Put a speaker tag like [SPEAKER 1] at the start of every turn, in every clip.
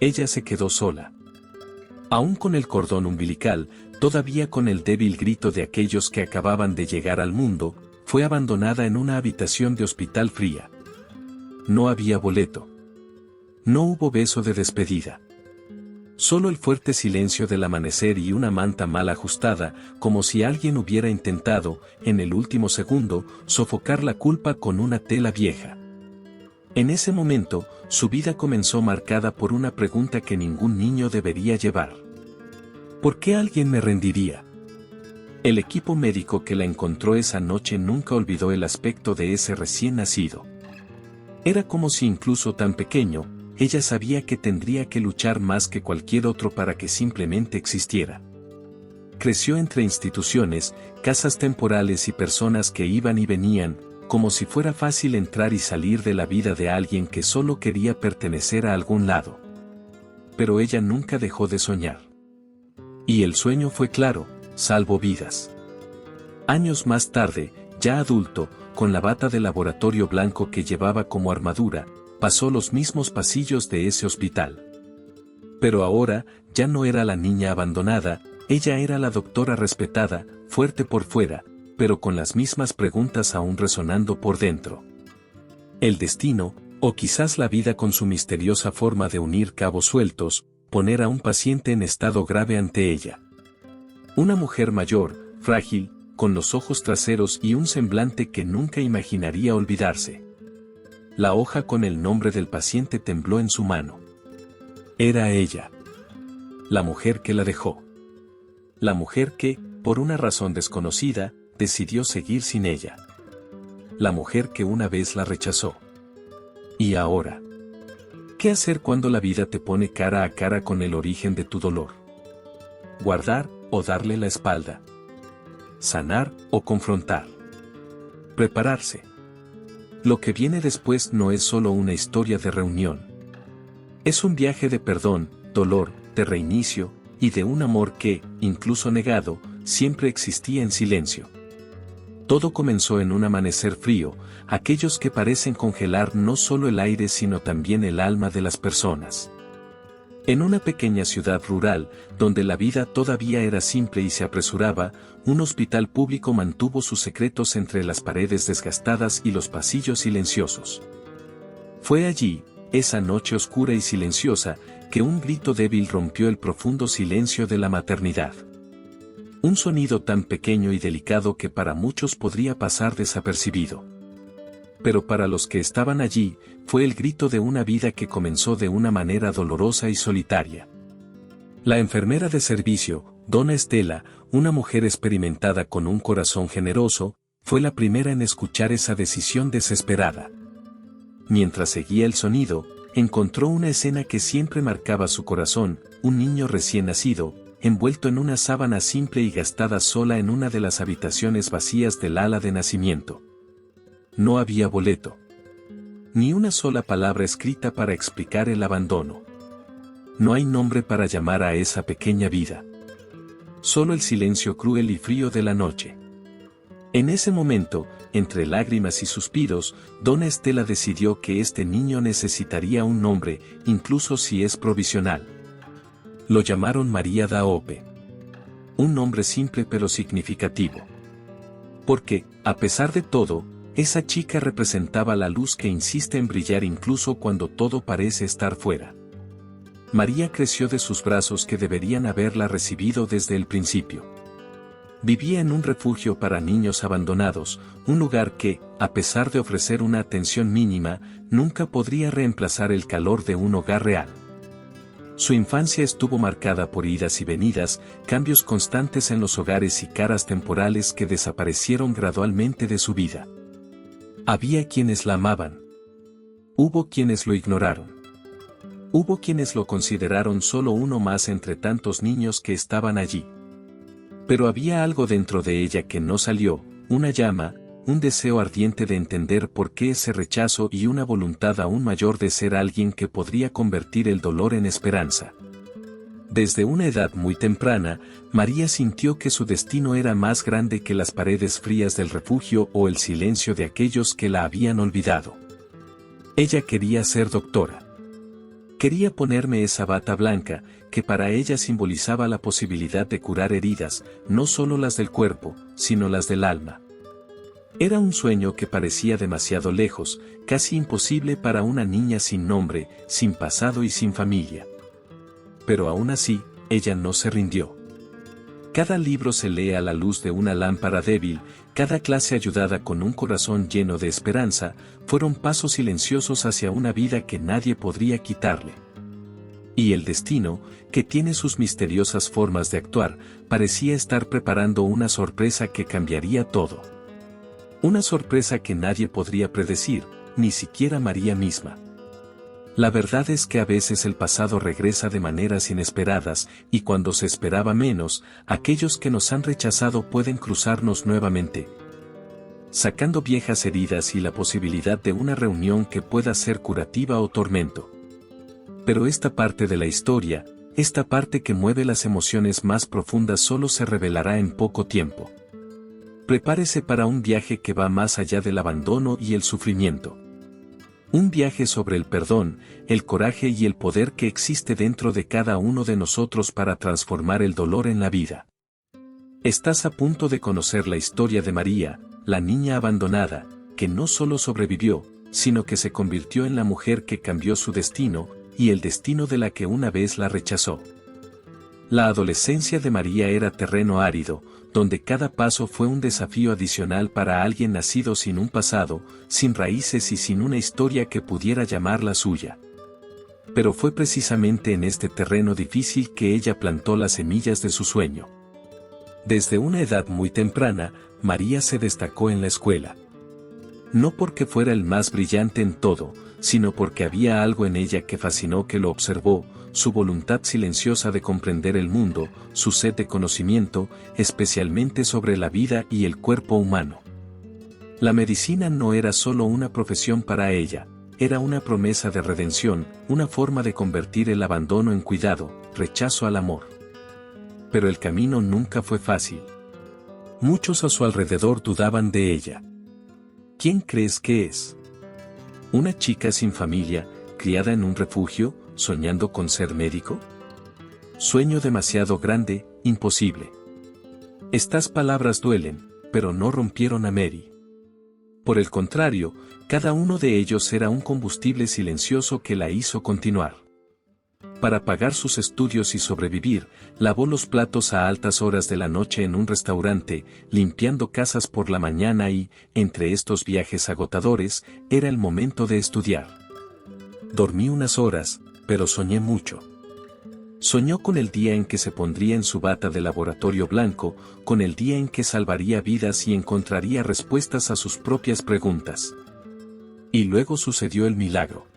[SPEAKER 1] Ella se quedó sola. Aún con el cordón umbilical, todavía con el débil grito de aquellos que acababan de llegar al mundo, fue abandonada en una habitación de hospital fría. No había boleto. No hubo beso de despedida. Solo el fuerte silencio del amanecer y una manta mal ajustada, como si alguien hubiera intentado, en el último segundo, sofocar la culpa con una tela vieja. En ese momento, su vida comenzó marcada por una pregunta que ningún niño debería llevar. ¿Por qué alguien me rendiría? El equipo médico que la encontró esa noche nunca olvidó el aspecto de ese recién nacido. Era como si incluso tan pequeño, ella sabía que tendría que luchar más que cualquier otro para que simplemente existiera. Creció entre instituciones, casas temporales y personas que iban y venían, como si fuera fácil entrar y salir de la vida de alguien que solo quería pertenecer a algún lado. Pero ella nunca dejó de soñar. Y el sueño fue claro: salvo vidas. Años más tarde, ya adulto, con la bata de laboratorio blanco que llevaba como armadura, pasó los mismos pasillos de ese hospital. Pero ahora, ya no era la niña abandonada, ella era la doctora respetada, fuerte por fuera, pero con las mismas preguntas aún resonando por dentro. El destino, o quizás la vida con su misteriosa forma de unir cabos sueltos, poner a un paciente en estado grave ante ella. Una mujer mayor, frágil, con los ojos traseros y un semblante que nunca imaginaría olvidarse. La hoja con el nombre del paciente tembló en su mano. Era ella. La mujer que la dejó. La mujer que, por una razón desconocida, decidió seguir sin ella. La mujer que una vez la rechazó. ¿Y ahora? ¿Qué hacer cuando la vida te pone cara a cara con el origen de tu dolor? ¿Guardar o darle la espalda? ¿Sanar o confrontar? Prepararse. Lo que viene después no es solo una historia de reunión. Es un viaje de perdón, dolor, de reinicio, y de un amor que, incluso negado, siempre existía en silencio. Todo comenzó en un amanecer frío, aquellos que parecen congelar no solo el aire sino también el alma de las personas. En una pequeña ciudad rural, donde la vida todavía era simple y se apresuraba, un hospital público mantuvo sus secretos entre las paredes desgastadas y los pasillos silenciosos. Fue allí, esa noche oscura y silenciosa, que un grito débil rompió el profundo silencio de la maternidad. Un sonido tan pequeño y delicado que para muchos podría pasar desapercibido. Pero para los que estaban allí, fue el grito de una vida que comenzó de una manera dolorosa y solitaria. La enfermera de servicio, Dona Estela, una mujer experimentada con un corazón generoso, fue la primera en escuchar esa decisión desesperada. Mientras seguía el sonido, encontró una escena que siempre marcaba su corazón: un niño recién nacido, envuelto en una sábana simple y gastada sola en una de las habitaciones vacías del ala de nacimiento. No había boleto. Ni una sola palabra escrita para explicar el abandono. No hay nombre para llamar a esa pequeña vida. Solo el silencio cruel y frío de la noche. En ese momento, entre lágrimas y suspiros, Dona Estela decidió que este niño necesitaría un nombre, incluso si es provisional. Lo llamaron María da Ope. Un nombre simple pero significativo. Porque, a pesar de todo, esa chica representaba la luz que insiste en brillar incluso cuando todo parece estar fuera. María creció de sus brazos que deberían haberla recibido desde el principio. Vivía en un refugio para niños abandonados, un lugar que, a pesar de ofrecer una atención mínima, nunca podría reemplazar el calor de un hogar real. Su infancia estuvo marcada por idas y venidas, cambios constantes en los hogares y caras temporales que desaparecieron gradualmente de su vida. Había quienes la amaban. Hubo quienes lo ignoraron. Hubo quienes lo consideraron solo uno más entre tantos niños que estaban allí. Pero había algo dentro de ella que no salió, una llama, un deseo ardiente de entender por qué ese rechazo y una voluntad aún mayor de ser alguien que podría convertir el dolor en esperanza. Desde una edad muy temprana, María sintió que su destino era más grande que las paredes frías del refugio o el silencio de aquellos que la habían olvidado. Ella quería ser doctora. Quería ponerme esa bata blanca, que para ella simbolizaba la posibilidad de curar heridas, no solo las del cuerpo, sino las del alma. Era un sueño que parecía demasiado lejos, casi imposible para una niña sin nombre, sin pasado y sin familia. Pero aún así, ella no se rindió. Cada libro se lee a la luz de una lámpara débil, cada clase ayudada con un corazón lleno de esperanza, fueron pasos silenciosos hacia una vida que nadie podría quitarle. Y el destino, que tiene sus misteriosas formas de actuar, parecía estar preparando una sorpresa que cambiaría todo. Una sorpresa que nadie podría predecir, ni siquiera María misma. La verdad es que a veces el pasado regresa de maneras inesperadas, y cuando se esperaba menos, aquellos que nos han rechazado pueden cruzarnos nuevamente, sacando viejas heridas y la posibilidad de una reunión que pueda ser curativa o tormento. Pero esta parte de la historia, esta parte que mueve las emociones más profundas solo se revelará en poco tiempo. Prepárese para un viaje que va más allá del abandono y el sufrimiento. Un viaje sobre el perdón, el coraje y el poder que existe dentro de cada uno de nosotros para transformar el dolor en la vida. Estás a punto de conocer la historia de María, la niña abandonada, que no solo sobrevivió, sino que se convirtió en la mujer que cambió su destino, y el destino de la que una vez la rechazó. La adolescencia de María era terreno árido, donde cada paso fue un desafío adicional para alguien nacido sin un pasado, sin raíces y sin una historia que pudiera llamar la suya. Pero fue precisamente en este terreno difícil que ella plantó las semillas de su sueño. Desde una edad muy temprana, María se destacó en la escuela. No porque fuera el más brillante en todo, sino porque había algo en ella que fascinó, que lo observó, su voluntad silenciosa de comprender el mundo, su sed de conocimiento, especialmente sobre la vida y el cuerpo humano. La medicina no era solo una profesión para ella, era una promesa de redención, una forma de convertir el abandono en cuidado, rechazo al amor. Pero el camino nunca fue fácil. Muchos a su alrededor dudaban de ella. ¿Quién crees que es? ¿Una chica sin familia, criada en un refugio, soñando con ser médico? Sueño demasiado grande, imposible. Estas palabras duelen, pero no rompieron a Mary. Por el contrario, cada uno de ellos era un combustible silencioso que la hizo continuar. Para pagar sus estudios y sobrevivir, lavó los platos a altas horas de la noche en un restaurante, limpiando casas por la mañana y, entre estos viajes agotadores, era el momento de estudiar. Dormí unas horas, pero soñé mucho. Soñó con el día en que se pondría en su bata de laboratorio blanco, con el día en que salvaría vidas y encontraría respuestas a sus propias preguntas. Y luego sucedió el milagro.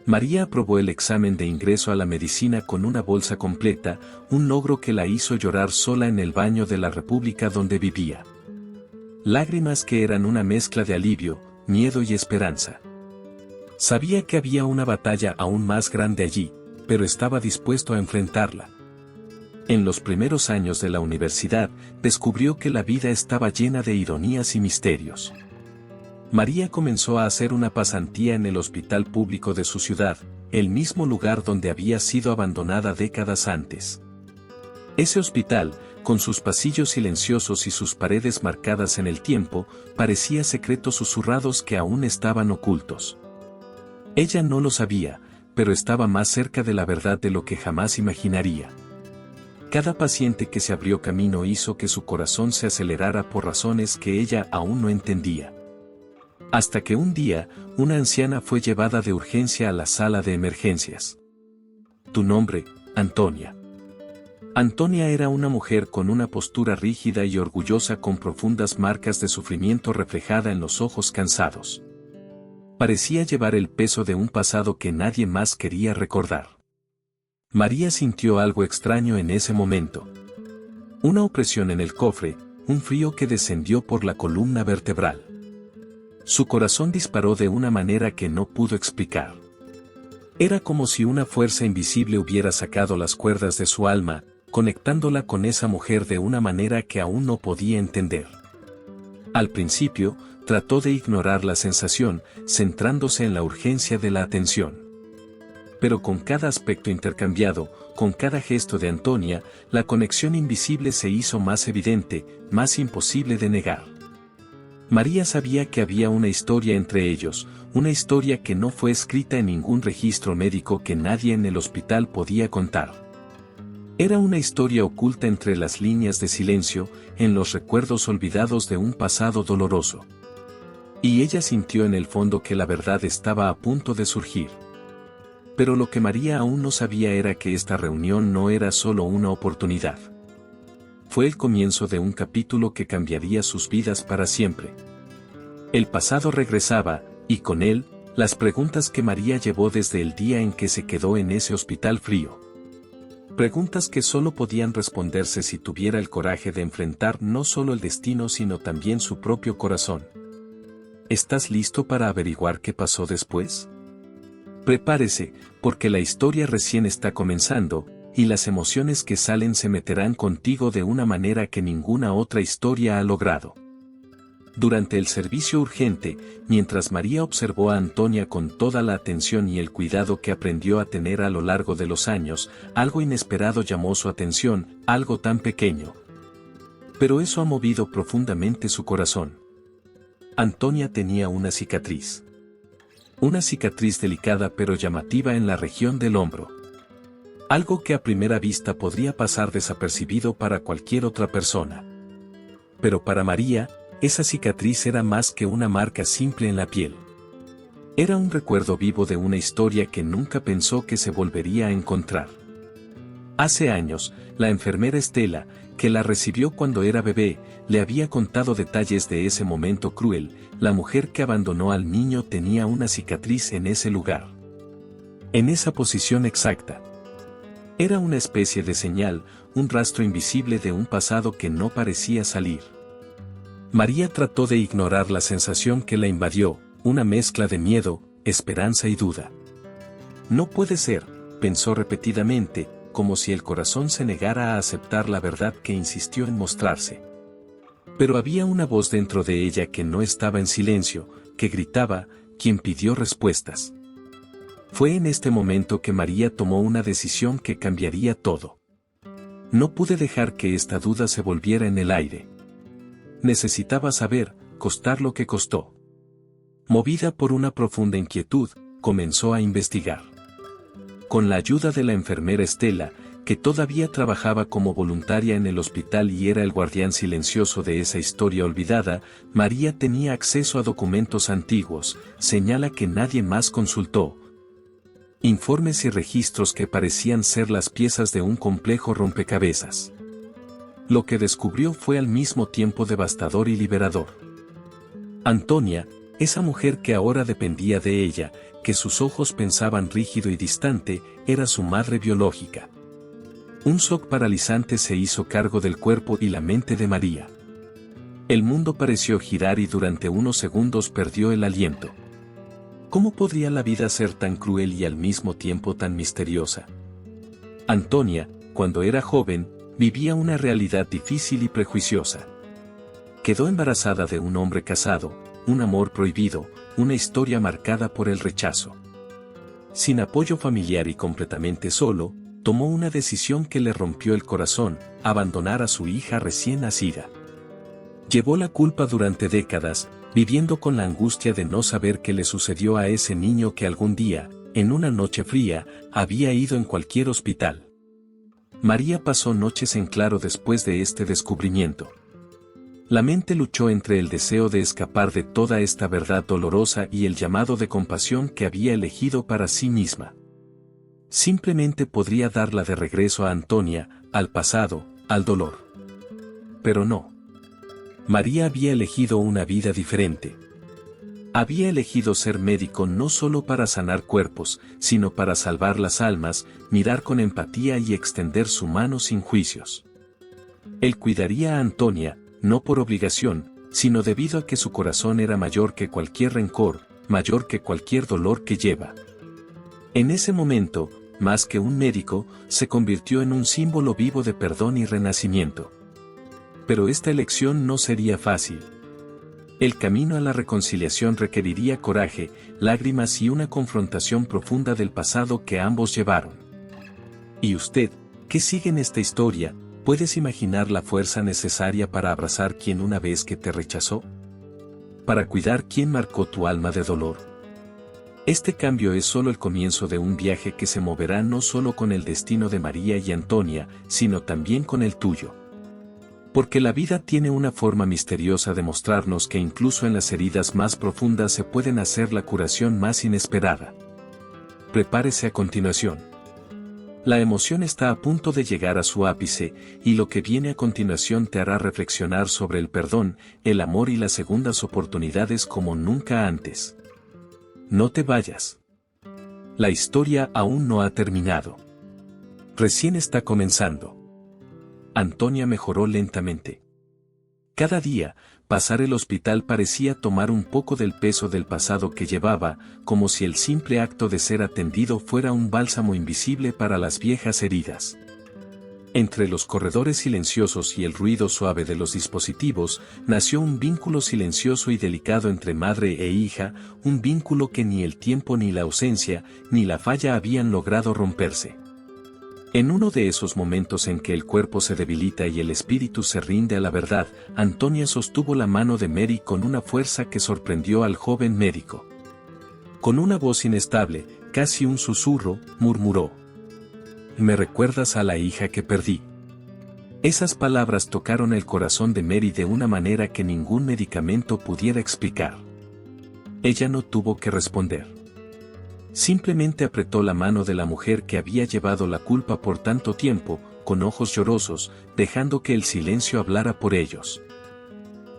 [SPEAKER 1] María aprobó el examen de ingreso a la medicina con una bolsa completa, un logro que la hizo llorar sola en el baño de la república donde vivía. Lágrimas que eran una mezcla de alivio, miedo y esperanza. Sabía que había una batalla aún más grande allí, pero estaba dispuesto a enfrentarla. En los primeros años de la universidad, descubrió que la vida estaba llena de ironías y misterios. María comenzó a hacer una pasantía en el hospital público de su ciudad, el mismo lugar donde había sido abandonada décadas antes. Ese hospital, con sus pasillos silenciosos y sus paredes marcadas en el tiempo, parecía secretos susurrados que aún estaban ocultos. Ella no lo sabía, pero estaba más cerca de la verdad de lo que jamás imaginaría. Cada paciente que se abrió camino hizo que su corazón se acelerara por razones que ella aún no entendía. Hasta que un día, una anciana fue llevada de urgencia a la sala de emergencias. Tu nombre, Antonia. Antonia era una mujer con una postura rígida y orgullosa, con profundas marcas de sufrimiento reflejada en los ojos cansados. Parecía llevar el peso de un pasado que nadie más quería recordar. María sintió algo extraño en ese momento. Una opresión en el cofre, un frío que descendió por la columna vertebral. Su corazón disparó de una manera que no pudo explicar. Era como si una fuerza invisible hubiera sacado las cuerdas de su alma, conectándola con esa mujer de una manera que aún no podía entender. Al principio, trató de ignorar la sensación, centrándose en la urgencia de la atención. Pero con cada aspecto intercambiado, con cada gesto de Antonia, la conexión invisible se hizo más evidente, más imposible de negar. María sabía que había una historia entre ellos, una historia que no fue escrita en ningún registro médico que nadie en el hospital podía contar. Era una historia oculta entre las líneas de silencio, en los recuerdos olvidados de un pasado doloroso. Y ella sintió en el fondo que la verdad estaba a punto de surgir. Pero lo que María aún no sabía era que esta reunión no era solo una oportunidad. Fue el comienzo de un capítulo que cambiaría sus vidas para siempre. El pasado regresaba, y con él, las preguntas que María llevó desde el día en que se quedó en ese hospital frío. Preguntas que solo podían responderse si tuviera el coraje de enfrentar no solo el destino sino también su propio corazón. ¿Estás listo para averiguar qué pasó después? Prepárese, porque la historia recién está comenzando, y las emociones que salen se meterán contigo de una manera que ninguna otra historia ha logrado. Durante el servicio urgente, mientras María observó a Antonia con toda la atención y el cuidado que aprendió a tener a lo largo de los años, algo inesperado llamó su atención, algo tan pequeño. Pero eso ha movido profundamente su corazón. Antonia tenía una cicatriz. Una cicatriz delicada pero llamativa en la región del hombro. Algo que a primera vista podría pasar desapercibido para cualquier otra persona. Pero para María, esa cicatriz era más que una marca simple en la piel. Era un recuerdo vivo de una historia que nunca pensó que se volvería a encontrar. Hace años, la enfermera Estela, que la recibió cuando era bebé, le había contado detalles de ese momento cruel. La mujer que abandonó al niño tenía una cicatriz en ese lugar. En esa posición exacta. Era una especie de señal, un rastro invisible de un pasado que no parecía salir. María trató de ignorar la sensación que la invadió, una mezcla de miedo, esperanza y duda. No puede ser, pensó repetidamente, como si el corazón se negara a aceptar la verdad que insistió en mostrarse. Pero había una voz dentro de ella que no estaba en silencio, que gritaba, quien pidió respuestas. Fue en este momento que María tomó una decisión que cambiaría todo. No pude dejar que esta duda se volviera en el aire. Necesitaba saber, costar lo que costó. Movida por una profunda inquietud, comenzó a investigar. Con la ayuda de la enfermera Estela, que todavía trabajaba como voluntaria en el hospital y era el guardián silencioso de esa historia olvidada, María tenía acceso a documentos antiguos, señala que nadie más consultó. Informes y registros que parecían ser las piezas de un complejo rompecabezas. Lo que descubrió fue al mismo tiempo devastador y liberador. Antonia, esa mujer que ahora dependía de ella, que sus ojos pensaban rígido y distante, era su madre biológica. Un shock paralizante se hizo cargo del cuerpo y la mente de María. El mundo pareció girar y durante unos segundos perdió el aliento. ¿Cómo podría la vida ser tan cruel y al mismo tiempo tan misteriosa? Antonia, cuando era joven, vivía una realidad difícil y prejuiciosa. Quedó embarazada de un hombre casado, un amor prohibido, una historia marcada por el rechazo. Sin apoyo familiar y completamente solo, tomó una decisión que le rompió el corazón, abandonar a su hija recién nacida. Llevó la culpa durante décadas, viviendo con la angustia de no saber qué le sucedió a ese niño que algún día, en una noche fría, había ido en cualquier hospital. María pasó noches en claro después de este descubrimiento. La mente luchó entre el deseo de escapar de toda esta verdad dolorosa y el llamado de compasión que había elegido para sí misma. Simplemente podría darla de regreso a Antonia, al pasado, al dolor. Pero no. María había elegido una vida diferente. Había elegido ser médico no solo para sanar cuerpos, sino para salvar las almas, mirar con empatía y extender su mano sin juicios. Él cuidaría a Antonia, no por obligación, sino debido a que su corazón era mayor que cualquier rencor, mayor que cualquier dolor que lleva. En ese momento, más que un médico, se convirtió en un símbolo vivo de perdón y renacimiento. Pero esta elección no sería fácil. El camino a la reconciliación requeriría coraje, lágrimas y una confrontación profunda del pasado que ambos llevaron. ¿Y usted, que sigue en esta historia, puedes imaginar la fuerza necesaria para abrazar quien una vez que te rechazó? Para cuidar quien marcó tu alma de dolor. Este cambio es solo el comienzo de un viaje que se moverá no solo con el destino de María y Antonia, sino también con el tuyo. Porque la vida tiene una forma misteriosa de mostrarnos que incluso en las heridas más profundas se pueden hacer la curación más inesperada. Prepárese a continuación. La emoción está a punto de llegar a su ápice, y lo que viene a continuación te hará reflexionar sobre el perdón, el amor y las segundas oportunidades como nunca antes. No te vayas. La historia aún no ha terminado. Recién está comenzando. Antonia mejoró lentamente. Cada día, pasar el hospital parecía tomar un poco del peso del pasado que llevaba, como si el simple acto de ser atendido fuera un bálsamo invisible para las viejas heridas. Entre los corredores silenciosos y el ruido suave de los dispositivos, nació un vínculo silencioso y delicado entre madre e hija, un vínculo que ni el tiempo ni la ausencia, ni la falla habían logrado romperse. En uno de esos momentos en que el cuerpo se debilita y el espíritu se rinde a la verdad, Antonia sostuvo la mano de Mary con una fuerza que sorprendió al joven médico. Con una voz inestable, casi un susurro, murmuró: «¿Me recuerdas a la hija que perdí?». Esas palabras tocaron el corazón de Mary de una manera que ningún medicamento pudiera explicar. Ella no tuvo que responder. Simplemente apretó la mano de la mujer que había llevado la culpa por tanto tiempo, con ojos llorosos, dejando que el silencio hablara por ellos.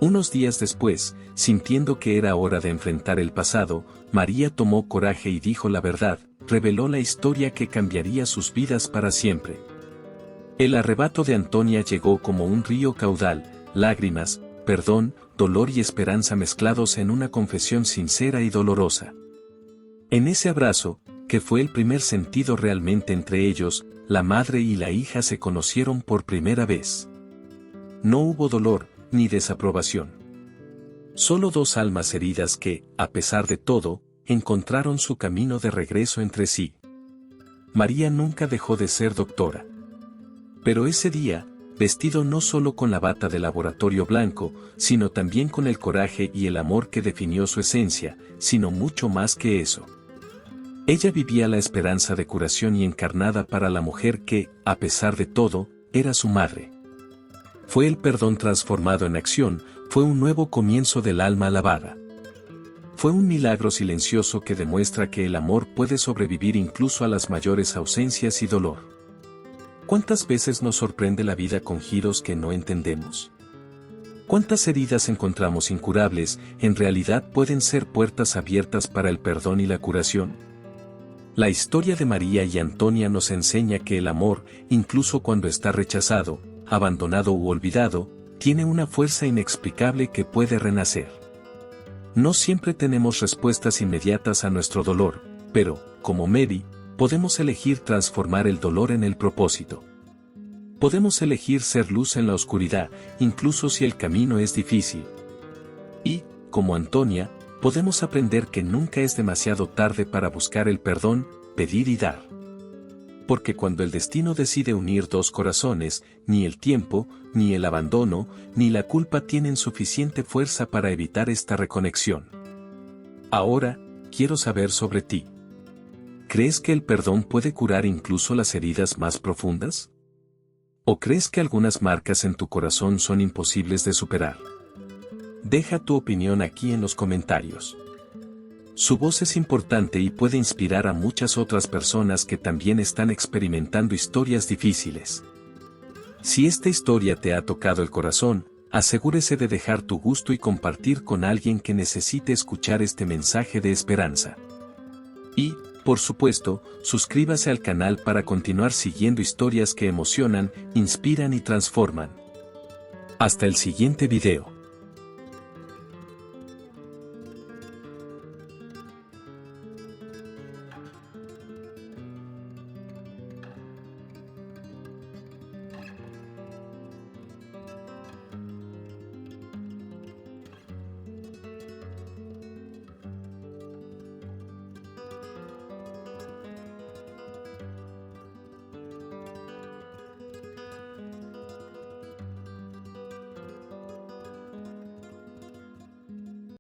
[SPEAKER 1] Unos días después, sintiendo que era hora de enfrentar el pasado, María tomó coraje y dijo la verdad, reveló la historia que cambiaría sus vidas para siempre. El arrebato de Antonia llegó como un río caudal, lágrimas, perdón, dolor y esperanza mezclados en una confesión sincera y dolorosa. En ese abrazo, que fue el primer sentido realmente entre ellos, la madre y la hija se conocieron por primera vez. No hubo dolor, ni desaprobación. Solo dos almas heridas que, a pesar de todo, encontraron su camino de regreso entre sí. María nunca dejó de ser doctora. Pero ese día, vestido no solo con la bata de laboratorio blanco, sino también con el coraje y el amor que definió su esencia, sino mucho más que eso. Ella vivía la esperanza de curación y encarnada para la mujer que, a pesar de todo, era su madre. Fue el perdón transformado en acción, fue un nuevo comienzo del alma lavada. Fue un milagro silencioso que demuestra que el amor puede sobrevivir incluso a las mayores ausencias y dolor. ¿Cuántas veces nos sorprende la vida con giros que no entendemos? ¿Cuántas heridas encontramos incurables, en realidad pueden ser puertas abiertas para el perdón y la curación? La historia de María y Antonia nos enseña que el amor, incluso cuando está rechazado, abandonado u olvidado, tiene una fuerza inexplicable que puede renacer. No siempre tenemos respuestas inmediatas a nuestro dolor, pero, como Mary, podemos elegir transformar el dolor en el propósito. Podemos elegir ser luz en la oscuridad, incluso si el camino es difícil. Y, como Antonia, podemos aprender que nunca es demasiado tarde para buscar el perdón, pedir y dar. Porque cuando el destino decide unir dos corazones, ni el tiempo, ni el abandono, ni la culpa tienen suficiente fuerza para evitar esta reconexión. Ahora, quiero saber sobre ti. ¿Crees que el perdón puede curar incluso las heridas más profundas? ¿O crees que algunas marcas en tu corazón son imposibles de superar? Deja tu opinión aquí en los comentarios. Su voz es importante y puede inspirar a muchas otras personas que también están experimentando historias difíciles. Si esta historia te ha tocado el corazón, asegúrese de dejar tu gusto y compartir con alguien que necesite escuchar este mensaje de esperanza. Y, por supuesto, suscríbase al canal para continuar siguiendo historias que emocionan, inspiran y transforman. Hasta el siguiente video.